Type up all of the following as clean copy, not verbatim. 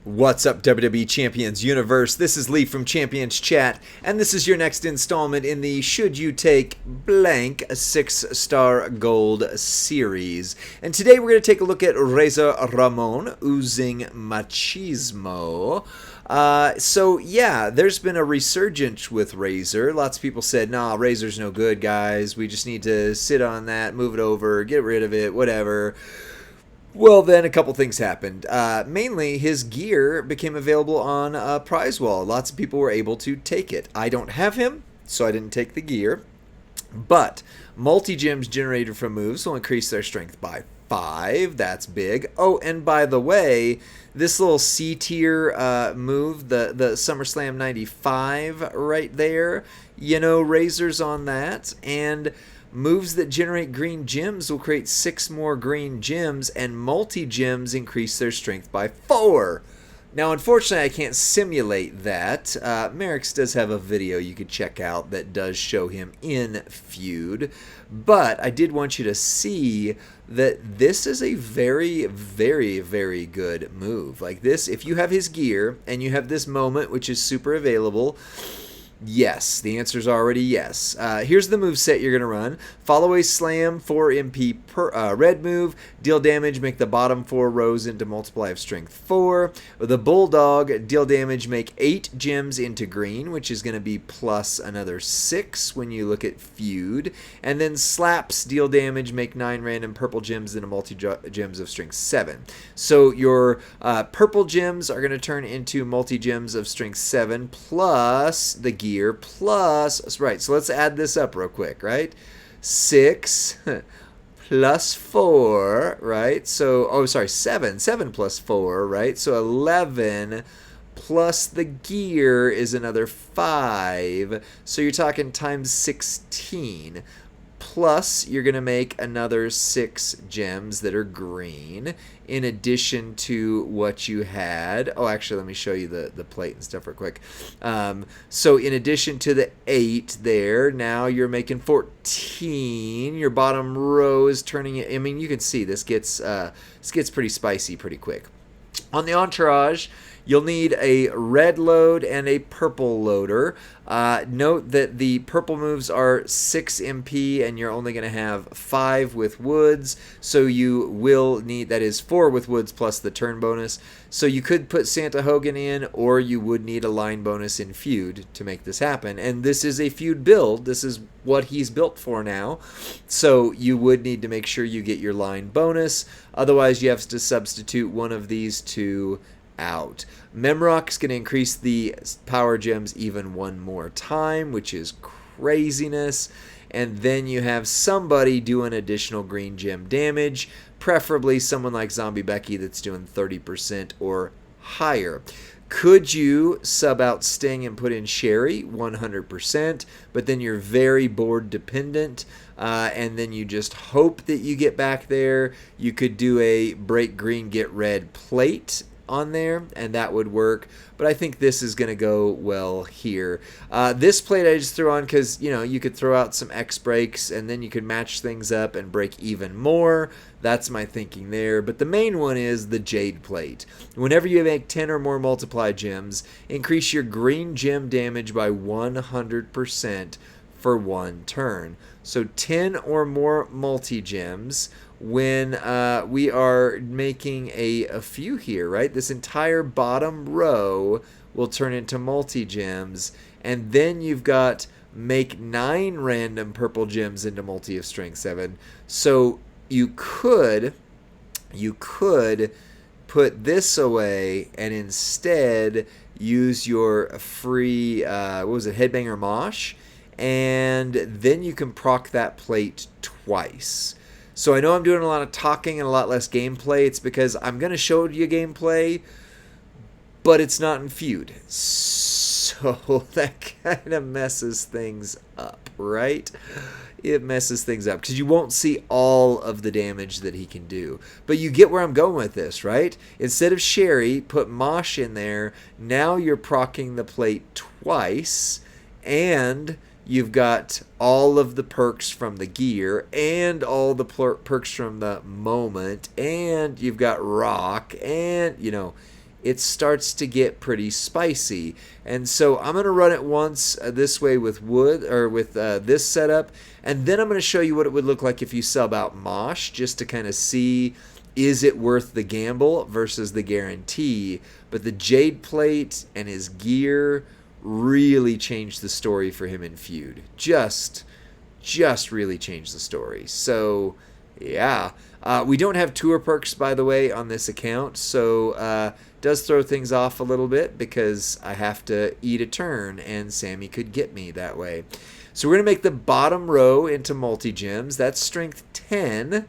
What's up, WWE Champions Universe? This is Lee from Champions Chat, and this is your next installment in the Should You Take Blank 6-Star Gold series. And today we're going to take a look at Razor Ramon, Oozing Machismo. So yeah, there's been a resurgence with Razor. Lots of people said, nah, Razor's no good, guys. We just need to sit on that, move it over, get rid of it, whatever. Well, then a couple things happened. Mainly, his gear became available on Prize Wall. Lots of people were able to take it. I don't have him, so I didn't take the gear. But multi-gems generated from moves will increase their strength by 5. That's big. Oh, and by the way, this little C-tier move, the SummerSlam 95 right there, you know, Razor's on that. And moves that generate green gems will create 6 more green gems, and multi-gems increase their strength by 4. Now, unfortunately, I can't simulate that. Merrick's does have a video you could check out that does show him in Feud, but I did want you to see that this is a very, very, very good move. Like this, if you have his gear and you have this moment, which is super available, yes, the answer is already yes. Here's the move set you're going to run. Follow a slam, 4 MP per red move. Deal damage, make the bottom 4 rows into multiply of strength 4. The bulldog, deal damage, make 8 gems into green, which is going to be plus another 6 when you look at Feud. And then slaps, deal damage, make 9 random purple gems into multi-gems of strength 7. So your purple gems are going to turn into multi-gems of strength 7 plus the gear plus, right, so let's add this up real quick, right? 6 plus 4, right? So, oh, sorry, 7 plus 4, right? So 11 plus the gear is another 5. So you're talking times 16. Plus, you're going to make another 6 gems that are green in addition to what you had. Oh, actually, let me show you the plate and stuff real quick. So in addition to the 8 there, now you're making 14. Your bottom row is turning it. I mean, you can see this gets pretty spicy pretty quick. On the entourage, you'll need a red load and a purple loader. Note that the purple moves are 6 MP and you're only going to have 5 with woods. So you will need, that is 4 with woods plus the turn bonus. So you could put Santa Hogan in, or you would need a line bonus in Feud to make this happen. And this is a Feud build. This is what he's built for now. So you would need to make sure you get your line bonus. Otherwise, you have to substitute one of these two out. Memrock's going to increase the power gems even one more time, which is craziness. And then you have somebody doing additional green gem damage, preferably someone like Zombie Becky that's doing 30% or higher. Could you sub out Sting and put in Sherry? 100%, but then you're very board dependent, and then you just hope that you get back there. You could do a break green, get red plate on there, and that would work, but I think this is going to go well here. This plate I just threw on because, you know, you could throw out some X breaks and then you could match things up and break even more. That's my thinking there, but the main one is the Jade plate. Whenever you make 10 or more multiply gems, increase your green gem damage by 100% for 1 turn. So 10 or more multi-gems when we are making a few here, right? This entire bottom row will turn into multi-gems, and then you've got make 9 random purple gems into multi of strength 7. So you could put this away and instead use your free, what was it, Headbanger Mosh, and then you can proc that plate twice. So I know I'm doing a lot of talking and a lot less gameplay. It's because I'm going to show you gameplay, but it's not in Feud. So that kind of messes things up, right? It messes things up because you won't see all of the damage that he can do. But you get where I'm going with this, right? Instead of Sherry, put Mosh in there. Now you're proccing the plate twice, and you've got all of the perks from the gear and all the perks from the moment, and you've got rock, and, you know, it starts to get pretty spicy. And so I'm going to run it once this way with wood, or with this setup, and then I'm going to show you what it would look like if you sub out Mosh, just to kind of see, is it worth the gamble versus the guarantee. But the Jade Plate and his gear really changed the story for him in Feud. Just really changed the story. So yeah, we don't have tour perks, by the way, on this account, so does throw things off a little bit because I have to eat a turn, and Sammy could get me that way. So we're going to make the bottom row into multi-gems. That's strength 10,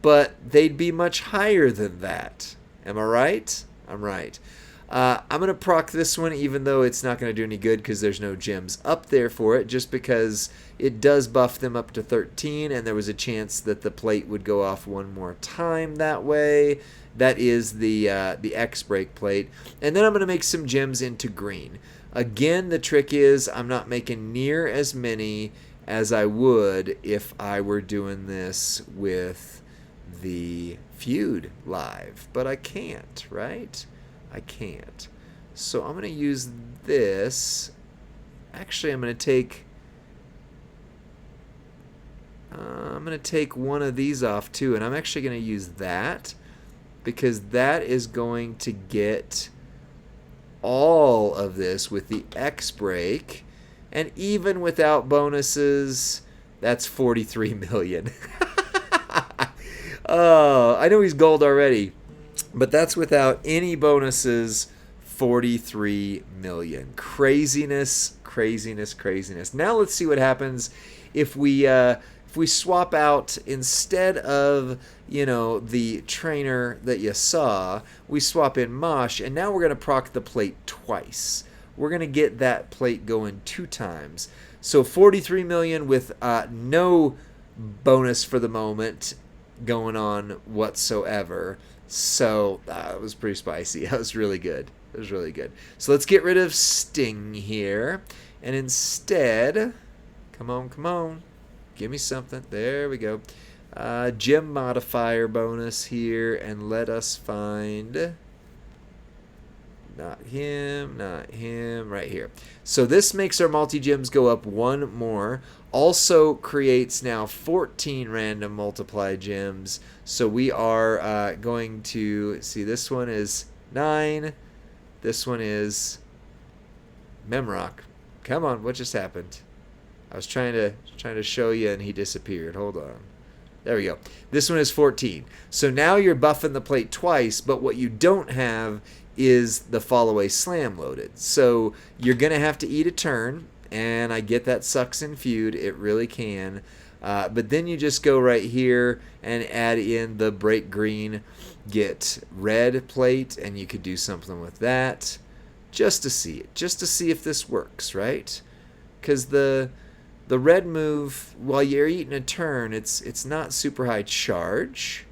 but they'd be much higher than that. Am I right? I'm right. I'm going to proc this one, even though it's not going to do any good because there's no gems up there for it, just because it does buff them up to 13, and there was a chance that the plate would go off one more time that way. That is the X-Break plate. And then I'm going to make some gems into green. Again, the trick is I'm not making near as many as I would if I were doing this with the Feud live. But I can't, right? I can't. So I'm going to use this. Actually, I'm going to take one of these off too, and I'm actually going to use that because that is going to get all of this with the X break, and even without bonuses, that's 43 million. Oh, I know he's gold already, but that's without any bonuses. 43 million. Craziness, craziness, craziness. Now let's see what happens if we swap out, instead of, the trainer that you saw, we swap in Mosh, and now we're going to proc the plate twice. We're going to get that plate going 2 times. So 43 million with no bonus for the moment going on whatsoever. So it was pretty spicy. That was really good. It was really good. So let's get rid of Sting here, and instead, come on, give me something. There we go. Gem modifier bonus here, and let us find, not him, right here. So this makes our multi-gems go up 1 more. Also creates now 14 random multiply gems. So we are going to see, this one is 9. This one is Memrock. Come on, what just happened? I was trying to show you, and he disappeared. Hold on. There we go. This one is 14. So now you're buffing the plate twice, but what you don't have is the fall away slam loaded. So you're going to have to eat a turn, and I get that sucks in Feud. It really can. But then you just go right here and add in the break green, get red plate, and you could do something with that just to see it, just to see if this works, right? Because the red move, while you're eating a turn, it's not super high charge.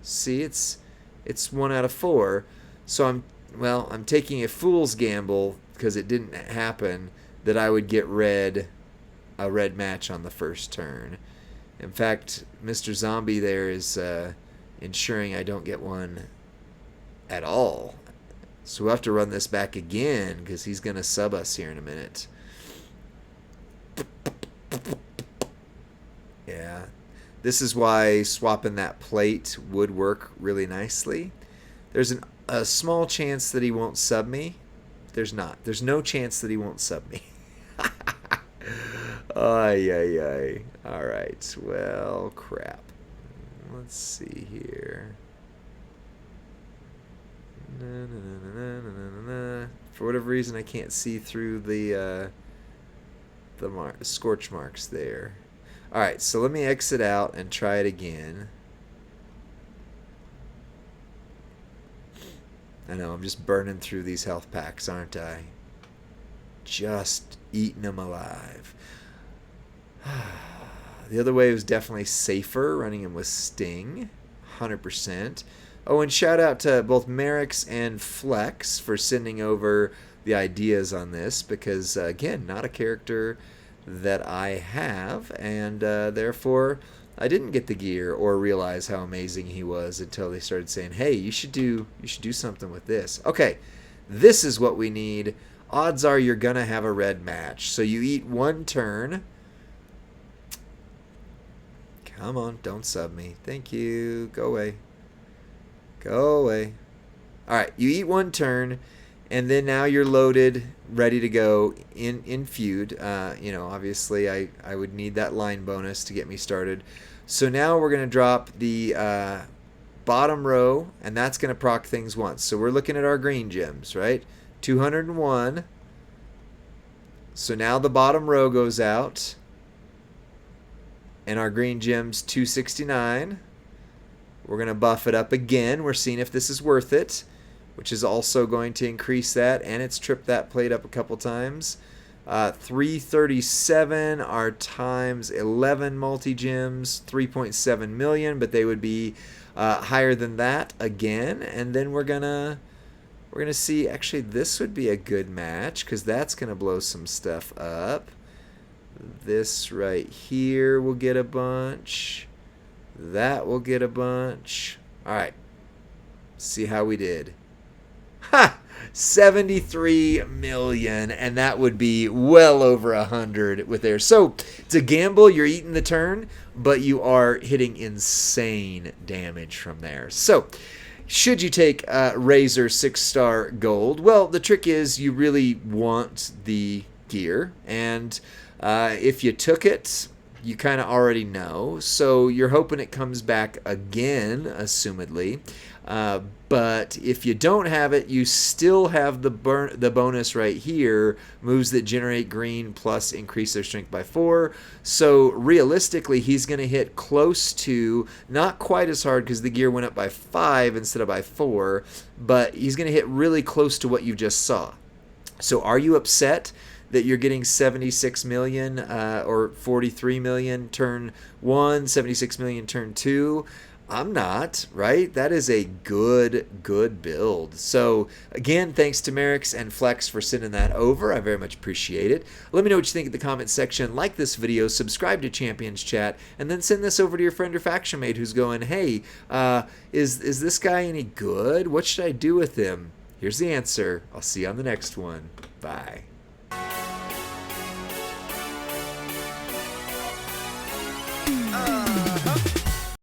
See, it's 1 out of 4. So I'm taking a fool's gamble because it didn't happen that I would get a red match on the first turn. In fact, Mr. Zombie there is ensuring I don't get one at all. So we'll have to run this back again because he's going to sub us here in a minute. Yeah, this is why swapping that plate would work really nicely. There's a small chance that he won't sub me. There's not. There's no chance that he won't sub me. Ay. All right. Well, crap. Let's see here. For whatever reason, I can't see through the scorch marks there. All right. So let me exit out and try it again. I know, I'm just burning through these health packs, aren't I? Just eating them alive. The other way was definitely safer, running him with Sting, 100%. Oh, and shout out to both Merrick's and Flex for sending over the ideas on this, because, again, not a character that I have, and therefore I didn't get the gear or realize how amazing he was until they started saying, "Hey, you should do something with this." Okay, this is what we need. Odds are you're gonna have a red match. So you eat 1 turn. Come on, don't sub me. Thank you. Go away. Go away. All right, you eat 1 turn, and then now you're loaded, ready to go in feud. You know, obviously I would need that line bonus to get me started. So now we're gonna drop the bottom row, and that's gonna proc things once. So we're looking at our green gems, right? 201. So now the bottom row goes out, and our green gems 269. We're gonna buff it up again. We're seeing if this is worth it, which is also going to increase that, and it's tripped that plate up a couple times. 337 are times 11 multi-gems, 3.7 million, but they would be higher than that again. And then we're gonna see, actually this would be a good match because that's gonna blow some stuff up. This right here will get a bunch. That will get a bunch. All right, see how we did. Ha! 73 million, and that would be well over 100 with there. So it's a gamble. You're eating the turn, but you are hitting insane damage from there. So should you take Razor 6-star gold? Well, the trick is you really want the gear, and if you took it, you kind of already know. So you're hoping it comes back again, assumedly. But if you don't have it, you still have the bonus right here, moves that generate green plus increase their strength by 4. So realistically, he's going to hit close to, not quite as hard because the gear went up by 5 instead of by 4, but he's going to hit really close to what you just saw. So are you upset that you're getting 76 million or 43 million turn 1, 76 million turn 2? I'm not, right? That is a good build. So again, thanks to Merrick's and Flex for sending that over. I very much appreciate it. Let me know what you think in the comment section. Like this video, subscribe to Champions Chat, and then send this over to your friend or faction mate who's going, "Hey, is this guy any good? What should I do with him?" Here's the answer. I'll see you on the next one. Bye.